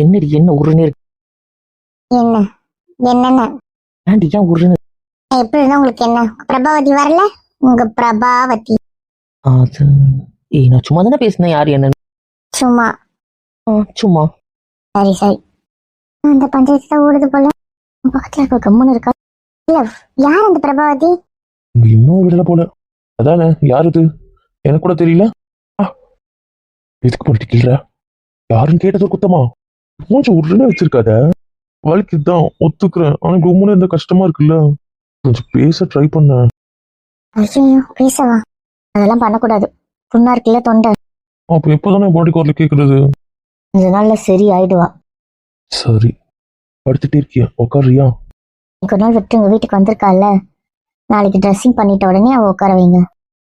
என்னடி என்ன உருன்னு இருக்கு? என்ன என்னென்ன ஆண்டி ஏன் உருன்னு? எப்படி இருந்தா உங்களுக்கு என்ன? பிரபாவதி வரல? உங்க பிரபாவதி அது நான் சும்மா தானே பேசினேன். யார் என்னன்னு? சும்மா. சும்மா. சரி சரி. அந்த பஞ்சாயத்து தான் ஓடுது போல. பக்கத்துல இருக்க கம்முன்னு இருக்கா. இல்ல, யார் அந்த பிரபாவதி? இன்னும் விடல போல. அதானே, யாரு இது? எனக்கு கூட தெரியல. எதுக்கு பண்ணிட்டு கீழ யாருன்னு கேட்டது குத்தமா? கொஞ்சம் உடனே வச்சிருக்காத. வலிக்குதான் ஒத்துக்கிறேன், ஆனா கும்முன்னு இருந்த கஷ்டமா இருக்குல்ல. கொஞ்சம் பேச ட்ரை பண்ண. ஐயோ, பேசவா? அதெல்லாம் பண்ணக்கூடாது. புண்ணா இருக்குல்ல தொண்டை. அப்ப எப்பதானே பாடி கார்ல கேக்குறது? கொஞ்ச நாள்ல சரி ஆயிடுவா. சரி, படுத்துட்டே இருக்கியா? உட்காரியா? ஒரு நாள் விட்டு உங்க வீட்டுக்கு வந்திருக்கால, நாளைக்கு ட்ரெஸ்ஸிங் பண்ணிட்ட உடனே அவ உட்கார வைங்க.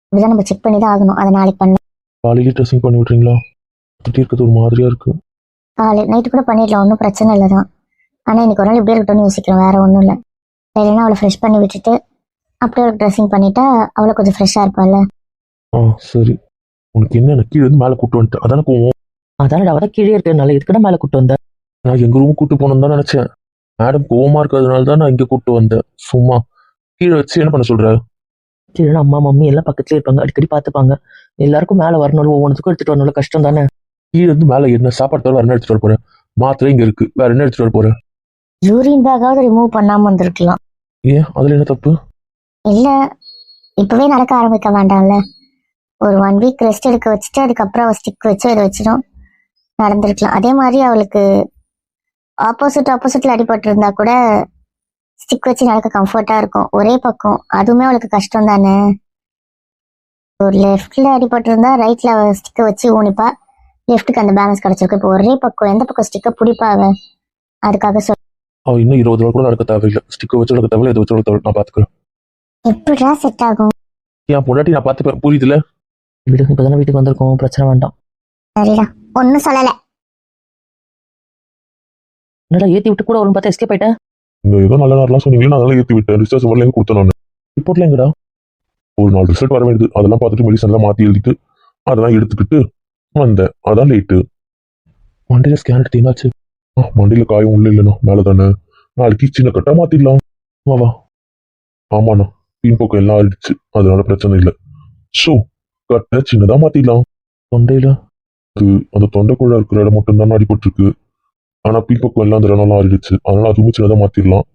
இப்படிதான் நம்ம செக் பண்ணி தான் ஆகணும். அதை நாளைக்கு பண்ண. காலையில ட்ரெஸ்ஸிங் பண்ணி விட்றீங்களா? படுத்துட்டே இருக்கிறது ஒரு மாதிரியா இருக்கு. காலை நைட்டு கூட பண்ணிடலாம், ஒன்றும் பிரச்சனை இல்லை தான். ஆனா இன்னைக்கு ஒரு நாள் இப்படியே இருக்கட்டும்னு யோசிக்கிறேன், வேற ஒன்றும் இல்லை. இல்லைன்னா அவளை ஃப்ரெஷ் பண்ணி விட்டுட்டு அப்படியே அவளுக்கு ட்ரெஸ்ஸிங் பண்ணிட்டா அவளை கொஞ்சம் ஃப்ரெஷ்ஷாக இருப்பாள்ல. சரி. உனக்கு என்ன, கீழே இருந்து மேலே கூட்டு வந்துட்டேன் அதானே கோவம்? அதானடா அவதான் கீழே இருக்கிறதுனால எதுக்குடா மேல கூட்டு வந்த? நான் எங்க ரூம் கூட்டு போகணும்னு தான் நினைச்சேன். மேடம் கோவமா இருக்கிறதுனால தான் நான் இங்க கூட்டு வந்தேன். சும்மா கீழே வச்சு என்ன பண்ண சொல்ற? கீழே அம்மா மம்மி எல்லாம் பக்கத்துல இருப்பாங்க, அடிக்கடி பாத்துப்பாங்க. எல்லாருக்கும் மேல வரணும், ஒவ்வொன்றுக்கும் எடுத்துட்டு வரணும், கஷ்டம் தானே. கீழே இருந்து மேலே என்ன சாப்பாடு தவிர வேற என்ன எடுத்துட்டு வர போறேன்? மாத்திரை இங்க இருக்கு, வேற என்ன எடுத்துட்டு வர போறேன்? யூரின் பேக்காவது ரிமூவ் பண்ணாம வந்திருக்கலாம். ஏன் அதுல என்ன தப்பு? இல்ல, இப்பவே நடக்க ஆரம்பிக்க வேண்டாம்ல. ஒரு 1 வீக் ரெஸ்ட் எடுக்க வச்சுட்டு அதுக்கப்புறம் அவள் ஸ்டிக் வச்சு இதை வச்சிடும் நடந்திருக்கலாம். அதே மாதிரி அவளுக்கு ஆப்போசிட்ல அடிபட்டு இருந்தா கூட ஸ்டிக் வச்சு நடக்க கம்ஃபர்ட்டா இருக்கும். ஒரே பக்கம், அதுவுமே அவளுக்கு கஷ்டம் தானே. ஒரு லெஃப்ட்ல அடிபட்டு இருந்தா ரைட்ல ஸ்டிக்கை வச்சு ஊனிப்பா, லெஃப்ட்டுக்கு அந்த பேலன்ஸ் கிடைச்சிருக்கு. இப்போ ஒரே பக்கம், எந்த பக்கம் ஸ்டிக்கை பிடிப்பா அவ? அதுக்காக சொல். அவ இன்னும் 20 ரூபா கூட நடக்க தேவையில்லை. ஸ்டிக்கை வச்சு நடக்க தேவையில்லை, எது வச்சு நடக்க தேவை, நான் பாத்துக்கிறேன். எப்படிடா செட் ஆகும்? என் பொண்டாட்டி நான் பாத்துப்பேன், புரியுதுல? வீடு இப்பதானே வீட்டுக்கு வந்திருக்கோம், பிரச்சனை வேண்டாம். சரிடா, ஒன்னும் சொல்லல. என்னடா ஏத்தி விட்டு கூட ஒரு பார்த்தா எஸ்கேப் ஆயிட்டேன். இங்க ஏதோ நல்ல நேரம்லாம் சொன்னீங்களா, அதெல்லாம் ஏற்றி விட்டேன். ரிசர்ச் வரல கொடுத்தேன் நான். ரிப்போர்ட்ல எங்கடா? ஒரு 4 ரிசல்ட் வர வேண்டியது, அதெல்லாம் பார்த்துட்டு மெடிசன்லாம் மாற்றி எழுதிட்டு அதெல்லாம் எடுத்துக்கிட்டு வந்தேன். அதான் லேட்டு. மண்டையில ஸ்கேன் எடுத்து என்னாச்சு? மண்டையில காயம் உள்ள இல்லைண்ணா, மேலே தானே. நாளைக்கு சின்ன கட்டா மாத்திடலாம். வா. ஆமாண்ணா, பின்பக்கம் எல்லாம் ஆயிடுச்சு, அதனால பிரச்சனை இல்லை. ஷோ, கட்டை சின்னதா மாத்திடலாம். தொண்டையில அது அந்த தொண்டைக்குள்ள இருக்கிற இடம் மட்டும் தான் அடிபட்டுருக்கு. ஆனா பின்பக்கம் எல்லாம் அந்த இடம்லாம் ஆறிடுச்சு, அதனால அதுவும் சின்னதா மாத்திடலாம்.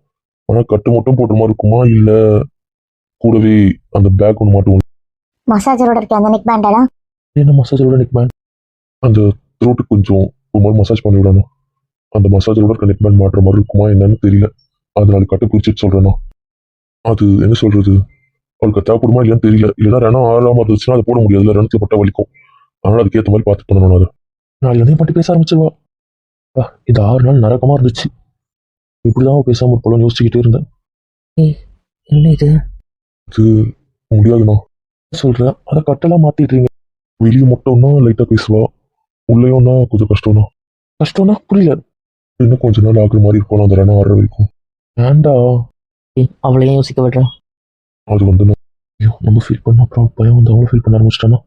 ஆனா கட்டு மட்டும் போடுற மாதிரி இருக்குமா, இல்ல கூடவே அந்த பேக் ஒன்று மாட்டுவோம்? மசாஜரோட இருக்க அந்த நெக் பேண்டா? என்ன மசாஜரோட நெக் பேண்ட்? அந்த த்ரோட்டுக்கு கொஞ்சம் ஒரு மாதிரி மசாஜ் பண்ணி விடணும். அந்த மசாஜரோட இருக்க நெக் பேண்ட் மாட்டுற மாதிரி இருக்குமா என்னன்னு தெரியல, அதனால கட்டு பிடிச்சிட்டு சொல்றேன்னா. அது என்ன சொல்றது, அவளுக்கு தேவைப்படுமா இல்லையான்னு தெரியல. இல்லைன்னா ரெனம் ஆறாம இருந்துச்சுன்னா அதை போட முடியாது, ரெனத்துல பட்டா வலிக்கும். அதனால அதுக்கேற்ற மாதிரி பார்த்து பண்ணணும். அது நாளைக்கு வந்து மட்டும் பேச ஆரம்பிச்சிருவா. இது 6 நாள் நரகமா இருந்துச்சு. இப்படிதான் பேசாம இருப்போம்னு யோசிச்சுக்கிட்டே இருந்தேன். என்ன இது? இது முடியாதுண்ணா சொல்றேன். அதை கட்டெல்லாம் மாத்திடுறீங்க. வெளியே மட்டும்னா லைட்டா பேசுவா, உள்ளேயும்னா கொஞ்சம் கஷ்டம்னா புரியல. இன்னும் கொஞ்ச நாள் ஆகுற மாதிரி இருக்கும் அந்த ரெனம் ஆடுற வரைக்கும். ஏண்டா அவளையும் யோசிக்க விடுறேன். அது வந்து நம்ம ஃபீல் பண்ண அப்புறம் பயம் வந்து அவங்களும் ஃபீல் பண்ண ஆரம்பிச்சிட்டானா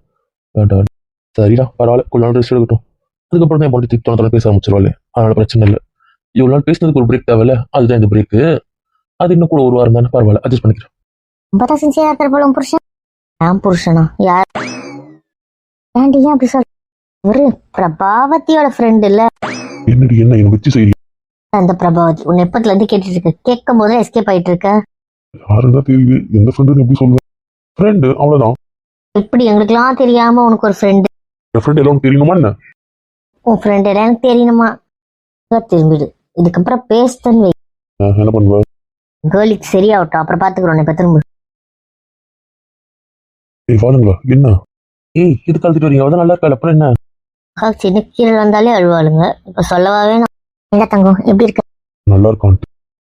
வேண்டாம். சரிடா, பரவாயில்ல, கொஞ்ச நாள் ரெஸ்ட் எடுக்கட்டும். அதுக்கப்புறம் தான் என் பொண்ணு திட்டத்தோட பேச ஆரம்பிச்சிருவாள், அதனால பிரச்சனை இல்லை. இவ்வளவு நாள் பேசினதுக்கு ஒரு பிரேக் தேவையில்ல, அதுதான் இந்த பிரேக்கு. அது இன்னும் கூட ஒரு வாரம் தானே, பரவாயில்ல, அட்ஜஸ்ட் பண்ணிக்கிறேன். ரொம்பதான் சின்சியரா இருக்கிற போல உன் புருஷன். என் புருஷனா? யார்? ஏன்டி ஏன் அப்படி சொல்ற? ஒரு பிரபாவதியோட ஃப்ரெண்ட் இல்ல? என்னடி என்ன வச்சு செய்யல? அந்த பிரபாவதி உன்னை எப்பத்துல இருந்து கேட்டுட்டு இருக்கு, கேட்கும் போது எஸ்கேப் ஆயிட்டு இருக்க. யாருதான் தெரியுது, எந்த ஃப்ரெண்டு எப்படி சொல்லுவேன்? ஃப்ரெண்டு அவ்வளவுதான். எப்படி எங்களுக்குலாம் தெரியாம உனக்கு ஒரு ஃப்ரெண்டு? என் ஃப்ரெண்ட் எல்லாம் தெரியணுமா என்ன? உன் ஃப்ரெண்ட் எல்லாம் எனக்கு தெரியணுமா? திரும்பிடு, இதுக்கப்புறம் பேசுதன்னு வை. என்ன பண்ணுவேன்? கேர்ளுக்கு சரியாகட்டும், அப்புறம் பாத்துக்கிறோம். இப்ப திரும்ப வாழுங்களா என்ன? எது கழுத்துட்டு வரீங்க? அவதான் நல்லா இருக்கா, அப்புறம் என்ன? சின்ன கீழே வந்தாலே அழுவாளுங்க, இப்ப சொல்லவா வேணும்? என்ன தங்கம், எப்படி இருக்க? நல்லா இருக்கான்.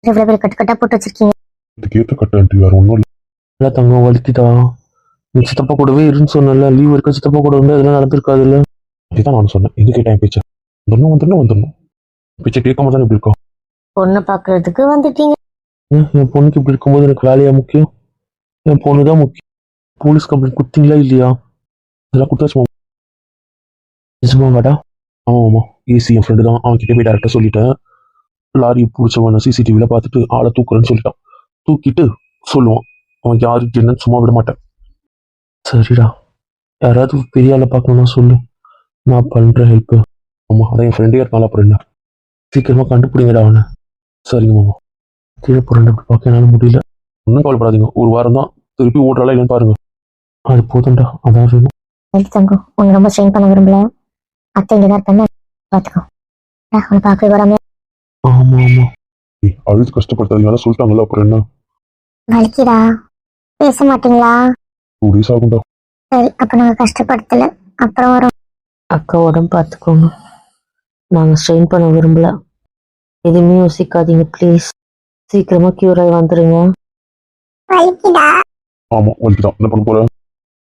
எவ்வளவு பேர் கட்டு கட்டா போட்டு வச்சிருக்கீங்க? கேட்ட கட்டான்ட்டு வேற ஒன்றும் இல்லை. நல்லா தங்கம் வலிக்குதா? நீ சித்தப்பா கூடவே இருந்து சொன்னல, லீவ் இருக்க சித்தப்பா கூட வந்து அதெல்லாம் நடந்திருக்காது இல்லை? அதுதான் நான் சொன்னேன், எங்க கேட்டேன் பேச்ச. வந்துடணும் பேச்ச கேட்காம தானே இப்படி இருக்கோம். பொண்ணு பாக்குறதுக்கு வந்துட்டீங்க. என் பொண்ணுக்கு இப்படி இருக்கும்போது எனக்கு வேலையா முக்கியம்? என் பொண்ணு தான் முக்கியம். போலீஸ் கம்ப்ளைண்ட் கொடுத்தீங்களா இல்லையா? அதெல்லாம் கொடுத்தாச்சுமா? நிஜமாவாடா? ஆமாம். ஏசி என் ஃப்ரெண்டு தான், அவன் கிட்ட போய் டேரக்டாக சொல்லிட்டேன். லாரி பிடிச்சவன சிசிடிவியில் பார்த்துட்டு ஆளை தூக்குறேன்னு சொல்லிட்டான். தூக்கிட்டு சொல்லுவான். அவன் யாருக்கு என்னன்னு சும்மா விட மாட்டேன். சரிடா, யாராவது பெரிய ஆளை பார்க்கணும்னா சொல்லு, நான் பண்ணுறேன் ஹெல்ப்பு. ஆமாம், அதான் என் ஃப்ரெண்டே இருக்காள். அப்புறம் என்ன, சீக்கிரமாக கண்டுபிடிங்கடா அவனை. சரிங்க மாமா. கீழே புரண்டு அப்படி பார்க்க என்னால் முடியல. ஒன்றும் கவலைப்படாதீங்க, ஒரு வாரம் தான், திருப்பி ஓடுறாளா இல்லைன்னு பாருங்க. அது போதும்டா, அதான் வேணும். தங்கம் உங்க ரொம்ப ஸ்ட்ரெயின் பண்ண விரும்பல. அத்தை இங்கே தான் இருப்பேன்னு பார்த்துக்கோ. அவனை பார்க்கவே வராம. ஆமா ஆமா, அழுது கஷ்டப்படுத்தாதீங்க, அதான் சொல்லிட்டாங்கல்ல, அப்புறம் என்ன. வலிக்குதா? பேச மாட்டீங்களா? 2 days ஆகும்டா. சரி, அப்ப நாங்க கஷ்டப்படுத்தல, அப்புறம் வரோம். அக்கா உடம்பு பார்த்துக்கோங்க. நாங்கள் ஸ்ட்ரெயின் பண்ண விரும்பல. எதுவுமே யோசிக்காதீங்க ப்ளீஸ். சீக்கிரமா கியூர் ஆகி வந்துடுங்க. வலிக்குதா? ஆமா வலிக்குதான், என்ன பண்ண போற?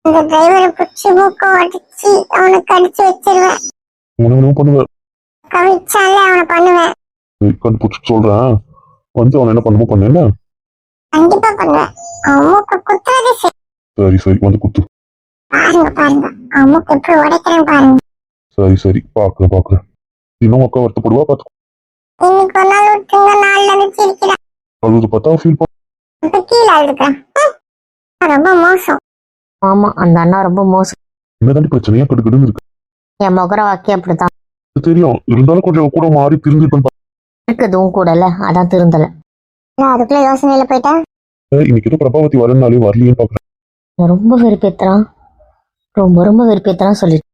இந்த டிரைவரை பிடிச்சி மூக்க உடைச்சி அவனுக்கு அடிச்சு வச்சிருவேன். உனக்கு பண்ணுவேன், கவிச்சாலே அவனை பண்ணுவேன். கண்டுபிடிச்சு சொல்றேன். வந்து அவன் என்ன பண்ணுமோ பண்ண. என்ன கண்டிப்பா பண்ணுவேன். அவன் மூக்க குத்துறது சரி சரி, வந்து குத்து. பாருங்க பாருங்க, அவன் மூக்க எப்படி உடைக்கிறேன் பாருங்க. சரி சரி, பாக்குறேன். இன்னும் அக்கா வருத்தப்படுவா, பார்த்து. இன்னைக்கு ஒரு நாள் விட்டுங்க, நாள்ல இருந்து சிரிக்கிறேன். அழுது பார்த்தா ஃபீல் பண்ண. கீழே அழுதுக்கிறேன். ரொம்ப மோசம். ஆமா, அந்த அண்ணா ரொம்ப மோசம். என்னதாண்டி பிரச்சனையா கடுக்கடுன்னு இருக்கு? என் முகர வாக்கி அப்படித்தான் இது தெரியும், இருந்தாலும் கொஞ்சம் கூட மாறி திருந்திட்டு இருக்குதுவும் கூடல, அதான் திருந்தல. அதுக்குள்ள யோசனையில போயிட்டேன். இன்னைக்கு ஏதோ பிரபாவதி வரனாலே வரலையேன்னு பாக்குறேன். ரொம்ப வெறுப்பேத்துறான், ரொம்ப வெறுப்பேத்துறான் சொல்லிட்டு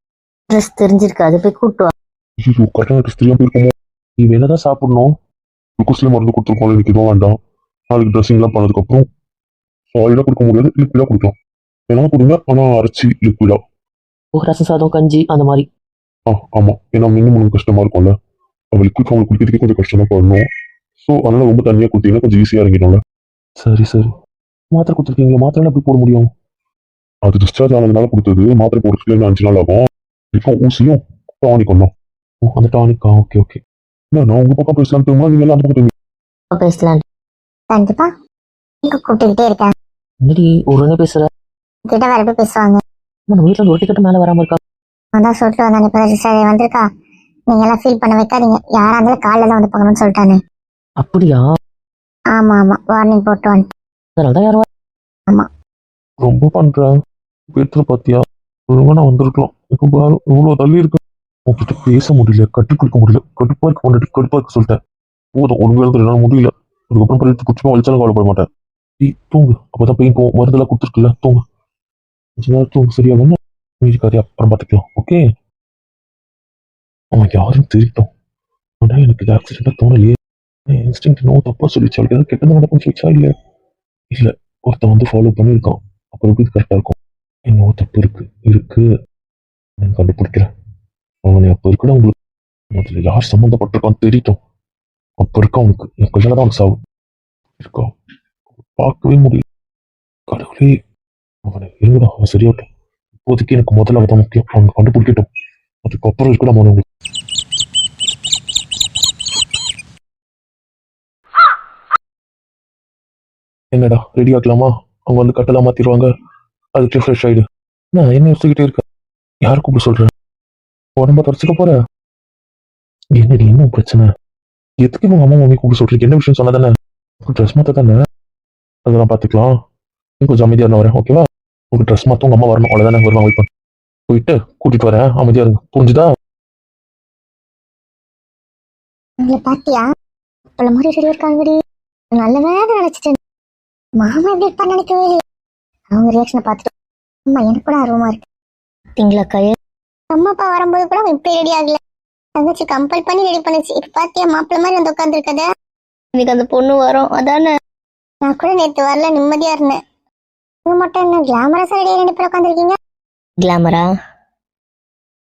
ட்ரெஸ் தெரிஞ்சிருக்காது, போய் கூட்டு வா. ஐயோ, கரெக்டான ட்ரெஸ் தெரியாம போயிருக்கோமோ. நீ வேணதான் சாப்பிடணும், குளுக்கோஸ்ல மருந்து கொடுத்துருக்கோம், இன்னைக்கு எதுவும் வேண்டாம். நாளைக்கு ட்ரெஸ்ஸிங்லாம் பண்ணதுக்கப்புறம் சாலிடா கொடுக்க முடியாது, லிக்விடா கொடுக்கலாம். வேணாலும் கொடுங்க, ஆனா அரைச்சி லிக்விடா. ரசம் சாதம் கஞ்சி அந்த மாதிரி. ஆமா, ஏன்னா மீண்டும் உங்களுக்கு கஷ்டமா இருக்கும்ல, அவள் லிக்விட் அவங்களுக்கு குடிக்கிறதுக்கே கொஞ்சம் கஷ்டமா பண்ணணும். ஸோ அதனால ரொம்ப தண்ணியாக கொடுத்தீங்கன்னா கொஞ்சம் ஈஸியாக இறங்கிடும்ல. சரி மாத்திரை கொடுத்துருக்கீங்களா? மாத்திரை எப்படி போட முடியும்? அது டிஸ்சார்ஜ் ஆனதுனால கொடுத்தது. மாத்திரை போடுறதுக்கு 5 நாள் ஆகும். இப்போ ஊசியும் டானிக் ஒன்றும். அந்த டானிக்கா? ஓகே. நான் உங்க பக்கம் பேசலாம் தெரியுமா, நீங்க எல்லாம் அந்த பக்கம் பேசலாம். கண்டிப்பா கூப்பிட்டுக்கிட்டே இருக்கேன். என்னடி ஒருங்க பேசுற? கிட்ட வேற எப்படி பேசுவாங்க? நம்ம வீட்டுல ஒரு டிக்கெட் மேல வராம இருக்கா? அதான் சொல்லிட்டு வந்தான், இப்ப ரிஜிஸ்டர் வந்திருக்கா. நீங்க எல்லாம் ஃபீல் பண்ண வைக்காதீங்க, யாரா இருந்தாலும் காலைல தான் வந்து பார்க்கணும்னு சொல்லிட்டானே. அப்படியா? ஆமா வார்னிங் போட்டு வந்து. அதனாலதான் யாரும் ஆமா, ரொம்ப பண்றேன். பேத்துல பாத்தியா, ஒழுங்கா நான் வந்திருக்கலாம். இப்போ பாரு இவ்வளவு தள்ளி இருக்கு, உங்ககிட்ட பேச முடியல, கட்டி கொடுக்க முடியல. கடுப்பா இருக்க சொல்லிட்டேன். போதும், ஒழுங்கா இருந்து என்னால முடியல. அதுக்கப்புறம் பறித்து குடிச்சுமா வலிச்சாலும் கவலைப்பட மாட்டேன். நீ தூங்கு, அப்பதான் பெயின் போகும். மருந்தெல்லாம் கொடுத்துருக்குல்ல, தூங்கு. கொஞ்ச நேரம் தூங்கு, சரியா? வேணும் மீதிக்காரி அப்புறம் பார்த்துக்கலாம். ஓகே, அவன் யாரும் தெரியும். ஆனா எனக்கு ஆக்சிடென்டா தோணலையே. இன்ஸ்டிங்க்ட் நோ தப்பா சொல்லிச்சு. அவளுக்கு ஏதாவது கெட்டது நடக்கும்னு சொல்லிச்சா? இல்ல ஒருத்தன் வந்து ஃபாலோ பண்ணியிருக்கான். அப்புறம் எப்படி கரெக்டா இருக்கும்? என்னவோ தப்பு இருக்கு, நான் கண்டுபிடிக்கிறேன். அவனை அப்ப இருக்குடா, உங்களுக்கு முதல்ல யார் சம்மந்தப்பட்டிருக்கான்னு தெரியட்டும். அப்ப இருக்க அவனுக்கு என் கையால தான் அவனுக்கு சாவு இருக்கா, பார்க்கவே முடியல. கடவுளே, அவனை இருங்கடா, அவன் சரியாட்டும். இப்போதைக்கு எனக்கு முதல்ல அவன் தான் முக்கியம். அவனை கண்டுபிடிக்கட்டும், அதுக்கப்புறம் இருக்கடா அவனுக்கு. என்னடா ரெடி ஆக்கலாமா? அவங்க வந்து கட்டெல்லாம் மாத்திடுவாங்க, அதுக்கு ஃப்ரெஷ் ஆயிடு. நான் என்ன யோசிச்சுக்கிட்டே இருக்கேன், யார் கூப்பிட சொல்றேன்? உடம்ப தொடச்சுக்க போற? என்னடி என்ன பிரச்சனை? எதுக்கு உங்க அம்மா மம்மி கூப்பிட சொல்றீங்க? என்ன விஷயம் சொன்னா தானே? ட்ரெஸ் மாத்த தானே, அதெல்லாம் பார்த்துக்கலாம். நீ கொஞ்சம் அமைதியா இருந்தா வரேன், ஓகேவா? உங்க ட்ரெஸ் மாத்த உங்க அம்மா வரணும், அவ்வளவுதானே. வருவாங்க, வெயிட் பண்ணு. போயிட்டு கூட்டிட்டு வரேன், அமைதியா இருங்க, புரிஞ்சுதா? உங்களை பாத்தியா இவ்வளவு மாதிரி ரெடி இருக்காங்கடி. நல்ல வேலை நினைச்சிட்டேன். மாமா எப்படி இருப்பான்னு நினைக்கவே இல்லை. அவங்க ரியாக்ஷனை பார்த்துட்டு அம்மா எனக்கு கூட ஆர்வமா இருக்கு. திங்களா கைய அம்மா அப்பா வரும்போது கூட அவன் இப்படி ரெடி ஆகல. தங்கச்சி கம்பல் பண்ணி ரெடி பண்ணுச்சு. இப்ப பாத்தியா மாப்பிள்ள மாதிரி வந்து உட்காந்துருக்கத. இன்னைக்கு அந்த பொண்ணு வரும், அதானே. நான் கூட நேத்து வரல, நிம்மதியா இருந்தேன். இது மட்டும் என்ன கிளாமரஸா ரெடியா 2 பேர் உட்காந்துருக்கீங்க? கிளாமரா?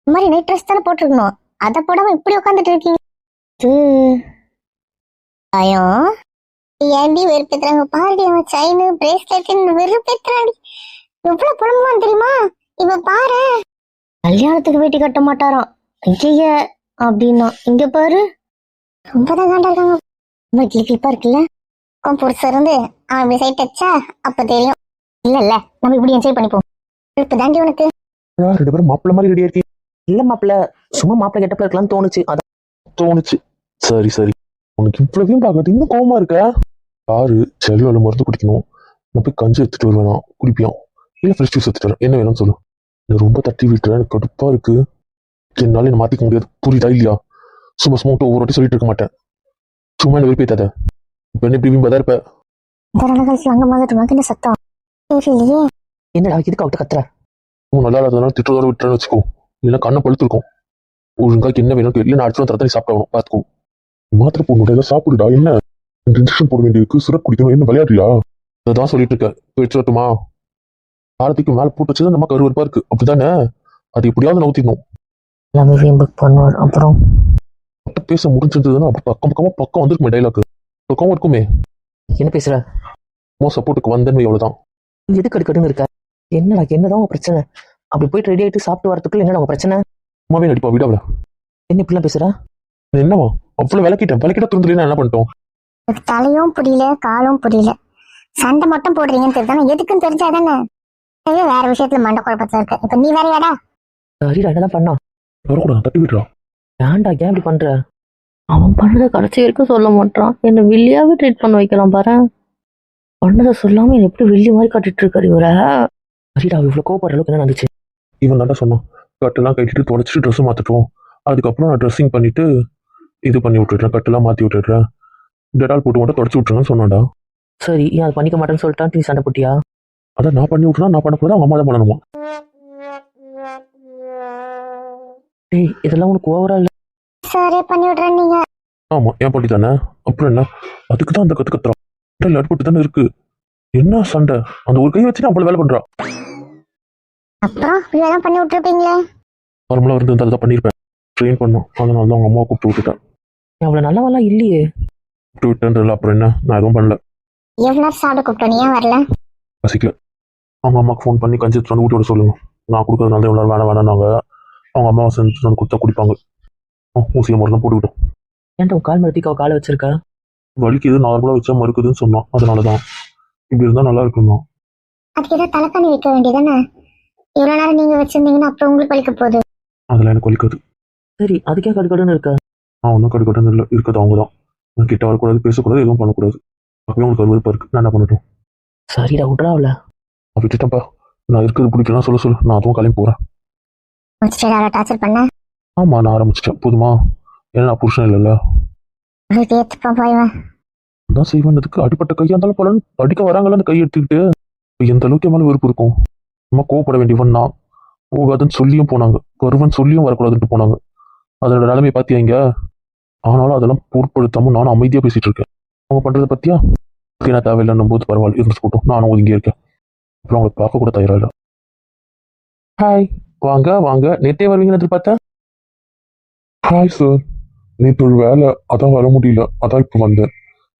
இந்த மாதிரி நைட் ட்ரெஸ் தானே போட்டிருக்கணும், அதை போடாம இப்படி உட்காந்துட்டு இருக்கீங்க. பயம் ஏண்டி வெறுப்பேத்துறாங்க பாருடி. அவன் செயின் பிரேஸ்லெட் வெறுப்பேத்துறாடி. எவ்வளவு புலம்புவான் தெரியுமா? இப்ப பாரு, கல்யாணத்துக்கு வேட்டி கட்ட மாட்டாராம் ஐய அப்படின்னா. இங்க பாரு, ரொம்பதான் காண்டா இருக்காங்க. ரொம்ப கிளிப்பா இருக்குல்ல. புருஷ இருந்து அவன் இப்படி சைட் வச்சா அப்ப தெரியும். இல்ல நம்ம இப்படி என்ஜாய் பண்ணிப்போம். இப்ப தாண்டி உனக்கு 2 பேரும் மாப்பிள்ள மாதிரி ரெடியா இருக்கீங்க. இல்ல மாப்பிள்ள, சும்மா மாப்பிள்ள கெட்டப்ல இருக்கலாம்னு தோணுச்சு. தோணுச்சு. சரி சரி, உனக்கு இவ்வளவையும் பார்க்கறது இன்னும் கோவமா இருக்க. யாரு செல்லுல மருந்து குடிக்கணும், நான் போய் கஞ்சி எடுத்துட்டு வருவேனா குடிப்பியான், இல்லை ஃப்ரெஷ் ஜூஸ் எடுத்துட்டு வரேன், என்ன வேணும்னு சொல்லு. நீ ரொம்ப தட்டி விட்டுற, எனக்கு கடுப்பா இருக்கு. என்னால என்ன மாத்திக்க முடியாது, புரியுதா இல்லையா? சும்மா சும்மா ஒவ்வொரு வாட்டி சொல்லிட்டு இருக்க மாட்டேன். சும்மா என்ன விருப்பத்தாத. இப்ப என்ன இப்படி தான் இருப்ப. அங்க மாதிரி சத்தம் தெரியலையே. என்னடா இதுக்கு அவட்ட கத்துற? உன் நல்லா இல்லாதனால திட்டத்தோட விட்டுறேன்னு வச்சுக்கோ, இல்லைன்னா கண்ணை பழுத்து இருக்கும். ஒழுங்கா என்ன வேணும் இல்லை, நான் அடுத்த தரத்தை நீ சாப்பிடணும் பார்த்துக்கோ. மாத்திரை போடணும், ஏதாவது சாப்பிடுடா. என்ன இன்ஜெக்ஷன் போட வேண்டியிருக்கு, சிரப் குடிக்கணும், என்ன விளையாடுறியா? அதான் சொல்லிட்டு இருக்க, வச்சு வரட்டுமா? காலத்துக்கு மேல போட்டு வச்சது நம்ம கருவறுப்பா இருக்கு, அப்படித்தானே? அது எப்படியாவது நவுத்திடணும். எல்லாமே புக் பண்ணுவார். அப்புறம் பேச முடிஞ்சிருந்ததுன்னா அப்படி பக்கம் வந்துருக்குமே டைலாக். பக்கம் இருக்குமே. என்ன பேசுற? சப்போர்ட்டுக்கு வந்தேன்னு எவ்வளவுதான். எதுக்கு அடுக்கடுன்னு இருக்க? என்னடா என்னதான் உங்க பிரச்சனை? அப்படி போயிட்டு ரெடி ஆயிட்டு சாப்பிட்டு வரதுக்குள்ள என்னடா உங்க பிரச்சனை? அம்மாவே நடிப்பா விடாவல. என்ன இப்படிலாம் பேசுற? என்னவா அவ்வளவு விளக்கிட்ட துருந்துலாம் என்ன பண்ணிட்டோம்? தலையும் புரியல, காலும் புரியல. சண்டை மட்டும் போடுறீங்கன்னு தெரியுதானே, எதுக்குன்னு தெரிஞ்சாதானே. வேற விஷயத்துல மண்டை குழப்பத்துல இருக்க. இப்ப நீ வேறையாடா? சரிடா, என்னதான் பண்ணா? வரக்கூடாது, தட்டி விடுறா. ஏன்டா ஏன் இப்படி பண்ற? அவன் பண்ணதை கடைசி வரைக்கும் சொல்ல மாட்டான். என்ன வில்லியாவே ட்ரீட் பண்ண வைக்கலாம் பாரு. பண்ணதை சொல்லாம என்ன எப்படி வில்லி மாதிரி காட்டிட்டு இருக்காரு இவர. சரிடா, இவ்வளவு கோவப்படுற அளவுக்கு என்ன நடந்துச்சு? இவன் தாண்டா சொன்னான், கட்டெல்லாம் கட்டிட்டு தொடச்சிட்டு ட்ரெஸ் மாத்திட்டோம், அதுக்கப்புறம் நான் ட்ரெஸ்ஸிங் பண்ணிட்டு இது பண்ணி விட்டுடுறேன், கட்டெல்லாம் மாத்தி விட்டுடுறேன், டெட்டால் போட்டு மட்டும் தொடச்சி விட்டுருன்னு சொன்னான்டா. சரி, ஏன் அதை பண்ணிக்க மாட்டேன்னு சொல்லிட்டான், நீ சண்டை போட்டியா? அதான் நான் பண்ணி விட்டுனா, நான் பண்ணக்கூடாது, அவங்க அம்மா தான் பண்ணணுமா? டேய், இதெல்லாம் உனக்கு ஓவரா இல்ல? சரி பண்ணி விடுறேன் நீங்க. ஆமா, ஏன் பண்ணி தானே, அப்புறம் என்ன? அதுக்கு தான் அந்த கத்துறான். அடிபட்டு தானே இருக்கு, என்ன சண்டை? அந்த ஒரு கை வச்சுட்டு அவ்வளவு வேலை பண்றா. அப்புறம் இதெல்லாம் பண்ணி விட்டுருப்பீங்களே. நார்மலா இருந்து அதை தான் பண்ணிருப்பேன், ட்ரெயின் பண்ணோம், அதனால தான் அவங்க அம்மாவை கூப்பிட்டு விட்டுட்டேன். அவ்வளவு நல்லவெல்லாம் இல்லையே. கூப்பிட்டு விட்டேன்றதுல அப்புறம் என்ன, நான் எதுவும் பண்ணல. எவ்வளவு நேரம் சாப்பிட கூப்பிட்டோம், ஏன் வரல? பசிக்கல. அவங்க அம்மாவுக்கு ஃபோன் பண்ணி கஞ்சி எடுத்துட்டு வந்து ஊட்டி விட சொல்லுங்க, நான் கொடுக்கறதுனால எவ்வளோ வேணாங்க. அவங்க அம்மாவை செஞ்சு வந்து கொடுத்தா குடிப்பாங்க. ஊசியை மருந்து போட்டு விட்டோம். ஏன்டா உன் கால் மரத்திக்கு அவ காலை வச்சிருக்க? வலிக்குது, நார்மலா வச்சா மறுக்குதுன்னு சொன்னான், அதனாலதான். இப்படி இருந்தா நல்லா இருக்குமா? அதுக்கு ஏதாவது தலைக்காணி வைக்க வேண்டியதானே? இவ்வளவு நேரம் நீங்க வச்சிருந்தீங்கன்னா அப்புறம் உங்களுக்கு வலிக்க போகுது. அதெல்லாம் எனக்கு வலிக்காது. சரி, அதுக்கே கடுக்கடுன்னு இருக்க? நான் ஒன்றும் கடுக்கட்டுன்னு இல்லை, இருக்கிறது அவங்க தான். நான் கிட்ட வரக்கூடாது, பேசக்கூடாது, எதுவும் பண்ணக்கூடாது. அப்பயும் உங்களுக்கு விருப்பம் இருக்கு, நான் என்ன பண்ணட்டும்? சரிடா, விட்றாவில. நான் விட்டுட்டேன்ப்பா, நான் இருக்கிறது பிடிக்கலாம் சொல்லு, நான் அதுவும் கிளம்பி போறேன். டார்ச்சர் பண்ண? ஆமா, நான் ஆரம்பிச்சிட்டேன், போதுமா? ஏன்னா நான் புருஷன் இல்லைல்ல. தான் செய்வேன்றதுக்கு அடிப்பட்ட கையா இருந்தாலும் பலன் அடிக்க வராங்கல்ல, அந்த கை எடுத்துக்கிட்டு எந்த அளவுக்கு மேலே வெறுப்பு இருக்கும். நம்ம கோவப்பட வேண்டியவன் நான். போகாதுன்னு சொல்லியும் போனாங்க, வருவன் சொல்லியும் வரக்கூடாதுன்ட்டு போனாங்க. அதோட நிலைமையை பார்த்தியா இங்க? ஆனாலும் அதெல்லாம் பொருட்படுத்தாம நானும் அமைதியா பேசிட்டு இருக்கேன். அவங்க பண்றதை பத்தியா? நான் தேவையில்லைன்னும் போது பரவாயில்ல, இருந்துட்டு போட்டோம், நானும் ஒதுங்கி இருக்கேன். அப்புறம் அவங்களை பார்க்க கூட தயாரா இல்லை. ஹாய், வாங்க வாங்க, நேற்றே வருவீங்கன்னு எதிர்பார்த்தேன். ஹாய் சார், நேற்று ஒரு வேலை, அதான் வர முடியல, அதான் இப்போ வந்தேன்.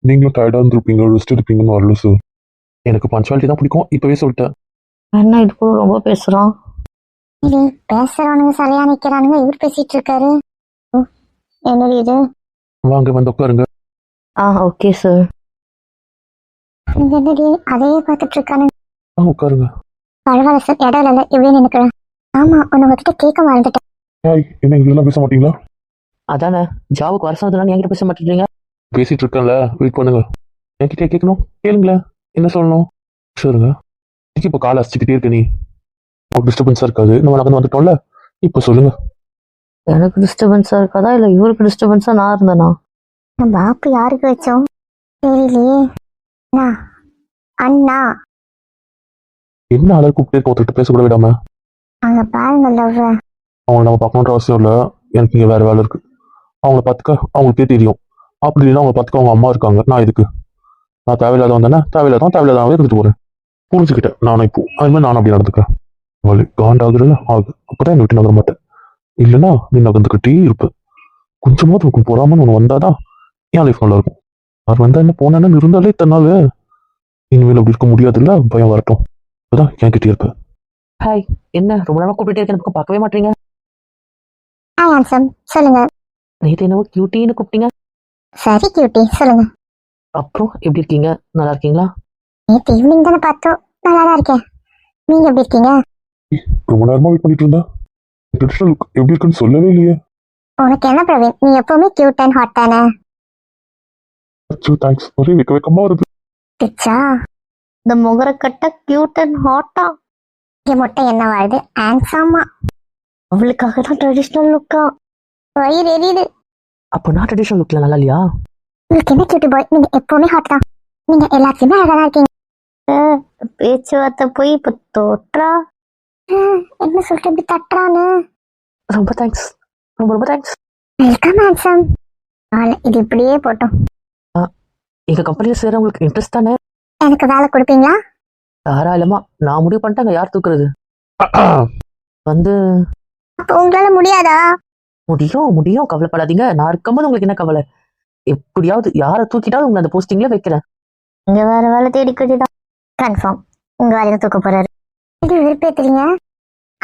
நீங்களும் டயர்டாக இருந்திருப்பீங்க, ரெஸ்ட் எடுப்பீங்கன்னு வரல சார். எனக்கு பஞ்சுவாலிட்டி தான் பிடிக்கும், இப்போவே சொல்லிட்டேன். என்ன இது கூட ரொம்ப பேசுறான்? பேசுறவனுங்க சரியா நிக்கிறானுங்க, இவர் பேசிட்டு இருக்காரு. என்னது இது? வாங்க வந்து உட்காருங்க. Okay sir. என்னடி அதையே பார்த்துட்டு இருக்கானு? உட்காருங்க. பரவாயில்ல சார், இடம் இல்லை, இப்படியே நினைக்கிறேன். ஆமா, உங்ககிட்ட கேட்க மறந்துட்டேன். ஹாய், என்ன இதெல்லாம் பேச மாட்டீங்களா? அதானே, ஜாவுக்கு வர சொன்னதுலாம் என்கிட்ட பேச மாட்டேங்கிறீங்க. பேசிட்டு இருக்கேன்ல, வெயிட் பண்ணுங்க. என்கிட்ட கேட்கணும், கேளுங்களேன், என்ன சொல்லணும்? சரிங்க. இப்போ கால் அசிச்சுக்கிட்டே இருக்க, நீ டிஸ்டர்பன்ஸா இருக்காது, நம்ம நடந்து வந்துட்டோம்ல, இப்போ சொல்லுங்க. எனக்கு டிஸ்டர்பன்ஸா இருக்காதா, இல்ல இவருக்கு டிஸ்டர்பன்ஸா நான் இருந்தேனா? பாப்பு யாருக்கு வச்சோம் தெரியலையே. அண்ணா என்ன ஆளர் கூப்பிட்டே இருக்க, ஒருத்தர் பேச கூட விடாம? அங்க பாருங்க லவ். அவங்களை நம்ம பார்க்கணுன்ற அவசியம் இல்லை, எனக்கு இங்கே வேற வேலை இருக்கு. அவங்கள பார்த்துக்க அவங்களுக்கே தெரியும். அப்படி இல்லைன்னா அவங்களை பார்த்துக்க அவங்க அம்மா இருக்காங்க, நான் இதுக்கு? நான் தேவையில்லாதவன் தானே, தேவையில்லாதவே இருந்துட்டு போறேன். புரிஞ்சுக்கிட்டேன் நானும், இப்போ அதுமாதிரி நானும் அப்படி நடந்துக்கிறேன். அவளை காண்டாகுதுல ஆகு, அப்பதான் என்னை விட்டு நகர மாட்டேன். இல்லைன்னா நீ நகர்ந்துக்கிட்டே இருப்ப. கொஞ்சமாவது உனக்கு போறாமன்னு ஒன்று வந்தாதான் என் லைஃப் நல்லா இருக்கும். அவர் வந்தா என்ன போனேன்னு இருந்தாலே தன்னால இனிமேல் அப்படி இருக்க முடியாதுல்ல, பயம் வரட்டும், அதான் என் கிட்டே இருப்ப. ஹாய், என்ன ரொம்ப நேரமா கூப்பிட்டே இருக்கேன், பக்கம் பார்க்கவே மாட்டீங்க? சொல்லுங்க. நேற்று என்னவோ கியூட்டின்னு கூப்பிட்டீங்க. சரி கியூட்டி, சொல்லுங்க. அப்புறம் எப்படி இருக்கீங்க, நல்லா இருக்கீங்களா? நேற்று ஈவினிங் தானே பார்த்தோம், நல்லா தான் இருக்கேன். நீங்க எப்படி இருக்கீங்க? ரொம்ப நேரமா வெயிட் பண்ணிட்டு இருந்தா, ட்ரெடிஷனல் லுக் எப்படி இருக்குன்னு சொல்லவே இல்லையே. உனக்கு என்ன பிரவீன், நீ எப்பவுமே கியூட் அண்ட் ஹாட் தானே. அச்சோ தேங்க்ஸ், ஒரே வெக்கமா வருது. பிச்சா இந்த முகரக்கட்டை கியூட் அண்ட் ஹாட்டா. இங்க மட்டும் என்ன வாழ்து ஆன்சாமா. அவளுக்காக தான் ட்ரெடிஷ்னல் லுக்கா. வயிறு எரியுது. அப்போ நான் ட்ரெடிஷ்னல் லுக்ல நல்லா இல்லையா? உங்களுக்கு என்ன கியூட் பாய், நீங்க எப்பவுமே ஹாட் தான். நீங்க எல்லாத்தையுமே அழகா தான் இருக்கீங்க. பேச்சுவார்த்தை போய் இப்போ தோற்றா. என்ன சொல்லிட்டு இப்படி தட்டுறான்னு. ரொம்ப தேங்க்ஸ், ரொம்ப ரொம்ப தேங்க்ஸ். Welcome handsome. இது இப்படியே போட்டோம். எங்க கம்பெனியில் சேர உங்களுக்கு இன்ட்ரெஸ்ட் தானே? எனக்கு வேலை கொடுப்பீங்களா? தாராளமா. நான் முடிவு பண்ணிட்டாங்க யார் தூக்குறது. வந்து அப்போ உங்களால முடியாதா? முடியும் முடியும், கவலைப்படாதீங்க. நான் இருக்கும்போது உங்களுக்கு என்ன கவலை? எப்படியாவது யாரை தூக்கிட்டாலும் உங்களை அந்த போஸ்டிங்ல வைக்கிறேன். இங்க வேற வேலை தேடிக்கிட்டுதான். கன்ஃபார்ம் உங்க வேலையை தூக்க போறாரு. இது விருப்பேத்துறீங்க.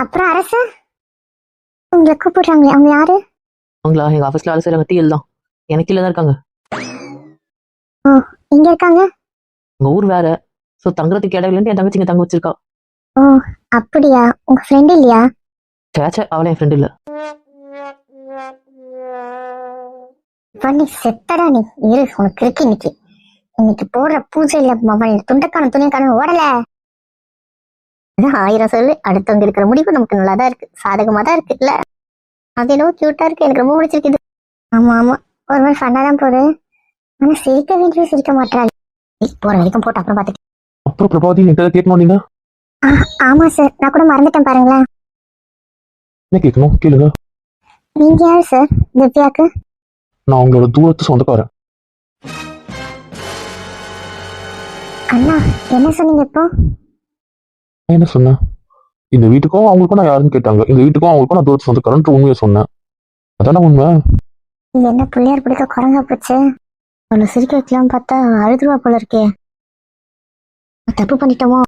அப்புறம் அரசு உங்களை கூப்பிடுறாங்களே, அவங்க யாரு? அவங்களா? எங்க ஆஃபீஸ்ல வேலை செய்யறாங்க, டிஎல் தான். எனக்கு இல்ல தான் இருக்காங்க. ஓ, இங்க இருக்காங்க. உங்க ஊர் வேற, ஸோ தங்குறதுக்கு இடம் இல்லைன்னு என் தங்கச்சி இங்க தங்க வச்சிருக்கா. ஓ அப்படியா? உங்க ஃப்ரெண்ட் இல்லையா? சேச்சே, அவளை என் ஃப்ரெண்ட் இல்ல. பண்ணி செத்தடா நீ. இரு, உனக்கு இருக்கு இன்னைக்கு. இன்னைக்கு போடுற பூஜையில மவன் துண்டக்கான துணியக்கான ஓடல. 1000 சொல்லு. அடுத்தவங்க இருக்கிற முடிவு நமக்கு நல்லாதான் இருக்கு, சாதகமா தான் இருக்கு இல்ல? அது என்னவோ கியூட்டா இருக்கு, எனக்கு ரொம்ப பிடிச்சிருக்குது. ஆமா ஆமா, ஒரு மாதிரி ஃபன்னா தான் போகுது. ஆனா சிரிக்க வேண்டிய சிரிக்க மாட்டாள். போற வரைக்கும் போட்டு அப்புறம் பார்த்துட்டு. அப்புறம் பிரபாவதி என்கிட்ட கேட்கணும் நீங்க? ஆமா சார், நான் கூட மறந்துட்டேன் பாருங்களேன். என்ன கேட்கணும் கேளுங்க. நீங்க யாரு சார் திவ்யாக்கு? நான் உங்களோட தூரத்து சொந்தக்காரன். அண்ணா என்ன சொன்னீங்க இப்போ? நான் என்ன சொன்னேன்? இந்த வீட்டுக்கும் அவங்களுக்கும் நான் யாருன்னு கேட்டாங்க. இந்த வீட்டுக்கும் அவங்களுக்கும் நான் தூரத்து சொந்தக்காரன் உண்மையை சொன்னேன். அதான உண்மை. இது என்ன பிள்ளையார் பிடிக்க குரங்கா போச்சு? அவளை சிரிக்க வைக்கலாம் பார்த்தா அழுதுருவா போல இருக்கே. தப்பு பண்ணிட்டோமோ?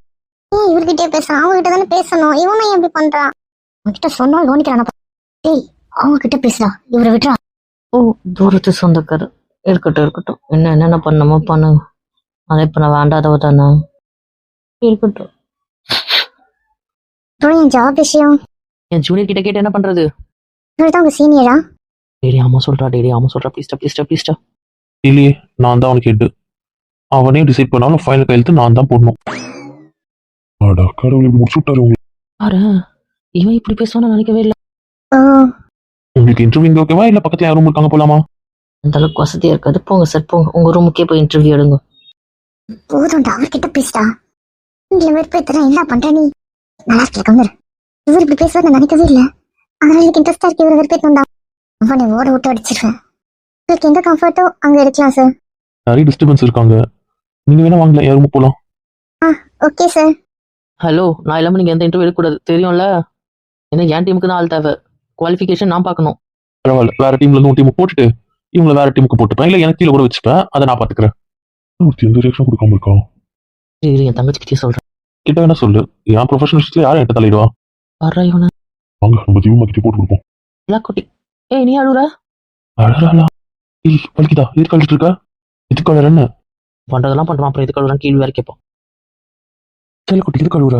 ஏன் இவர்கிட்டயே பேசுறான்? அவங்க கிட்ட தானே பேசணும். இவனும் ஏன் இப்படி பண்றான்? அவன்கிட்ட சொன்னாலும் கவனிக்கிறான். ஏய், அவங்க கிட்ட பேசுறா, இவரை விட்டுறா. ஓ, தூரத்து சொந்தக்காரர். இருக்கட்டும் இருக்கட்டும், என்னென்ன பண்ணணுமோ பண்ணுங்க. அதை இப்ப நான் வேண்டாதவ தானே. இருக்கட்டும். அப்புறம் என் ஜாப் விஷயம்? என் ஜூனியர் கிட்ட கேட்டு என்ன பண்றது? இவர் தான் உங்க சீனியரா? டேடி ஆமா சொல்றா, டேடி ஆமா சொல்றா, ப்ளீஸ்டா ப்ளீஸ்டா ப்ளீஸ்டா. இல்லையே, நான் தான் அவனுக்கு கேட்டு அவனே டிசைட் பண்ணாலும் ஃபைனல் கையெழுத்து நான் தான் போடணும். ஆடா கடவுள், இப்படி முடிச்சு விட்டாரு உங்களுக்கு. பாரு, இவன் இப்படி பேசுவான்னு நினைக்கவே இல்லை. ஓ, உங்களுக்கு இன்டர்வியூ இங்க ஓகேவா, இல்ல பக்கத்துல யாரும் இருக்காங்க போலாமா? அந்த அளவுக்கு வசதியா இருக்காது. போங்க சார் போங்க, உங்க ரூமுக்கே போய் இன்டர்வியூ எடுங்க. போதும்டா, அவர்கிட்ட பேசுடா. இங்க வெறுப்பேத்துறேன். என்ன பண்ற நீ? நல்லா இருக்கீங்க. இவர் இப்படி பேசுவார் நான் நினைக்கவே இல்லை. அதனால எனக்கு இன்ட்ரெஸ்டா இருக்கு. இவரை வெறுப்பேற்று தான் அவனை ஓட விட்டு அடிச்சிருவேன். உங்களுக்கு எங்க கம்ஃபர்ட்டோ அங்க எடுக்கலாம் சார். நிறைய டிஸ்டர்பன்ஸ் இருக்காங்க. நீங்க வேணா வாங்கல, யாருமே போலாம். Okay sir. ஹலோ, நான் இல்லாம நீங்க எந்த இன்டர்வியூ எடுக்கக்கூடாது, தெரியும்ல? ஏன்னா என் டீமுக்கு தான் ஆள் தேவை. குவாலிஃபிகேஷன் நான் பார்க்கணும். பரவாயில்ல, வேற டீம்ல இருந்து ஒரு டீமுக்கு போட்டுட்டு இவங்களை வேற டீமுக்கு போட்டுப்பேன், இல்ல எனக்கு கீழே கூட வச்சுப்பேன். அதை நான் பாத்துக்கிறேன். எந்த ரியாக்ஷன் கொடுக்காம இருக்கா? இரு, என் தங்கச்சிக்கிட்டே சொல்றேன். கிட்ட வேணா சொல்லு. என் ப்ரொஃபஷனல்ஸ்ல யாரும் என்கிட்ட தலையிடுவா? வர்றா இவனை. வாங்க நம்ம ஜீவமா கிட்டே போட்டு கொடுப்போம். குட்டி. ஏய், நீ அழுற? அழறாளா? ஏய் பலிக்குதா, ஏர் கழிட்டு இருக்கா? இது கலர் என்ன பண்றதெல்லாம் பண்றான், அப்புறம் இது கழுவுறான் கீழ் வேற கேட்பான். சில குட்டி இது கழுவுற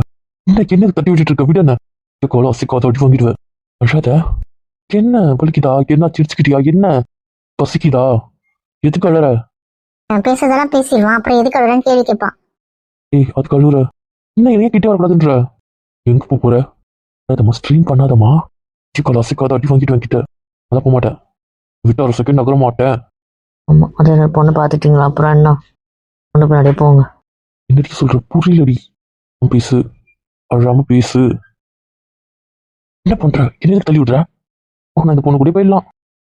இன்னைக்கு என்ன தட்டி விட்டுட்டு இருக்க? விட என்ன கோலம் அசிக்காத அடி வாங்கிடுவேன். அழாத. என்ன பலிக்குதா? என்ன சிரிச்சுக்கிட்டியா? என்ன பசிக்குதா? எதுக்கு அழற? நான் பேசுறதெல்லாம் பேசிடுவான், அப்புறம் எதுக்கு அழுறேன்னு கேள்வி கேட்பான். ஏய் அது கழுவுற என்ன? என்னைய கிட்டே வரக்கூடாதுன்ற? எங்க போற? அதம்மா ஸ்ட்ரீம் பண்ணாதம்மா. சிக்கோல அசிக்காத அடி வாங்கிட்டு வாங்கிட்ட. அதான் போக மாட்டேன். விட்டு ஒரு செகண்ட் நகர மாட்டேன். ஆமா, அது பொண்ணு பார்த்துட்டீங்களா? அப்புறம் என்ன? பொண்ணு பின்னாடியே போங்க. என்னடி சொல்ற? புரியலடி. பேசு, அழாம பேசு. என்ன பண்ற? என்ன தள்ளி விடுற? நான் இந்த பொண்ணு கூட போயிடலாம்.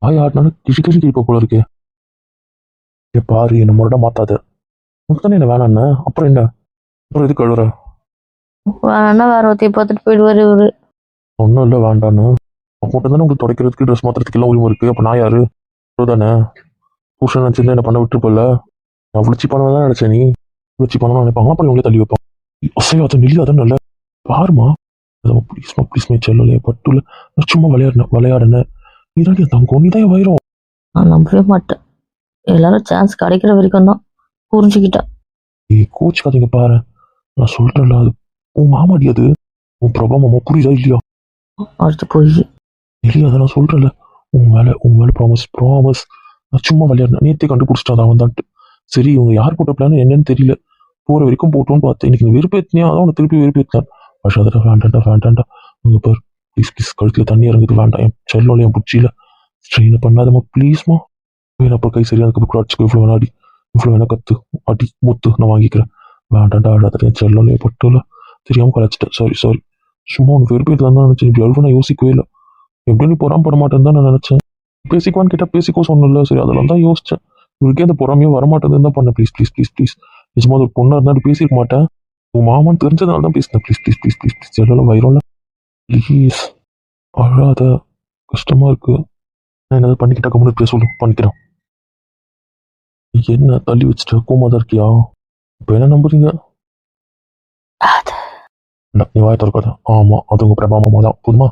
ஆய் ஆடினாலும் கிழி கிழி கிழிப்ப போல இருக்கு. பாரு, என்ன முரட மாத்தாத. உனக்கு தானே என்ன வேணான்னு. அப்புறம் என்ன? அப்புறம் எதுக்கு அழுற? வேணா வேற ஒருத்தையை பார்த்துட்டு போயிடுவாரு இவரு. ஒன்றும் இல்லை வேண்டான்னு. அப்போ தானே உங்களுக்கு துடைக்கிறதுக்கு ட்ரெஸ் மாத்துறதுக்கு எல்லாம் உரிமை இருக்கு. அப்போ நான் யாரு? தானே புருஷன் நினச்சிருந்தா என்ன பண்ண விட்டுருப்பல. நான் விழிச்சி பண்ண தான் நினைச்சேன். நீ விழிச்சி பண்ணணும்னு நினைப்பாங்க, அப்புறம் இவங்களே தள்ளி வைப்பான். அசையாத நெல்லியாதான் நல்ல பாருமா. ப்ளீஸ்மா ப்ளீஸ் மே செல்லலையே பட்டுல. சும்மா விளையாடுனேன். நீ தான் என் தங்கம், நீ தான் வயிறும். நான் நம்பவே மாட்டேன். எல்லாரும் சான்ஸ் கிடைக்கிற வரைக்கும் தான் புரிஞ்சுக்கிட்டா. ஏய் கோச்சுக்காதீங்க பாரு. நான் சொல்றேன்ல, அது உன் மாமாடி. அது உன் பிரபா மாமா. புரியுதா இல்லையா? அடுத்து போய் இல்லையா? அதை நான் சொல்றேன்ல, உன் மேலே ப்ராமிஸ் நான் சும்மா விளையாடுனேன். நேற்றே கண்டுபிடிச்சிட்டான் அவன் தான்ட்டு. சரி இவங்க யார் போட்ட பிளான் என்னன்னு தெரியல. போகிற வரைக்கும் போட்டோன்னு பார்த்தேன். இன்னைக்கு நீ வெறுப்பேற்றினியா அதான் உனக்கு திருப்பி வெறுப்பேற்றினான். அஷாதடா வேண்டாண்டா அங்கே பார் ப்ளீஸ் கழுத்தில் தண்ணி இறங்குது வேண்டாம். என் செல்லம் என் புச்சியில் ஸ்ட்ரெயின் பண்ணாதம்மா ப்ளீஸ்மா. அப்புறம் கை சரியாக அதுக்கு அடிச்சுக்கோ. இவ்வளோ வேணா அடி, இவ்வளோ வேணா கத்து, அடி முத்து நான் வாங்கிக்கிறேன். வேண்டாண்டா அழாத. என் செல்லம் பட்டுல தெரியாமல் கலைச்சிட்டேன். சாரி சும்மா உனக்கு வெறுப்பேற்றலாம் தான் நினச்சேன். இப்படி அழுவ நான் யோசிக்கவே இல்லை. எப்படி நீ பொறாம பட மாட்டேன்னு தான் நான் நினச்சேன். பேசிக்குவான்னு கேட்டால் பேசிக்கோ சொன்னல. சரி அதெல்லாம் தான் யோசிச்சேன். இவருக்கே அந்த பொறாமையே வரமாட்டேன்னு தான் பண்ணேன். ப்ளீஸ் நிஜமா ஒரு பொண்ணாக இருந்தாலும் பேசிக்க மாட்டேன். உன் மாமான்னு தெரிஞ்சதுனால தான் பேசினேன். ப்ளீஸ் எல்லாம் வயிறோம்ல ப்ளீஸ் அழாத. கஷ்டமா இருக்கு. நான் என்னது பண்ணிக்கிட்டா கம்முன்னு பேச சொல்லு பண்ணிக்கிறேன். என்ன தள்ளி வச்சுட்ட கோமா தான் இருக்கியா? இப்போ என்ன நம்புறீங்க? அது நீ வாய திறக்காத. ஆமா அது உங்க பிரபா மாமா தான் போதுமா?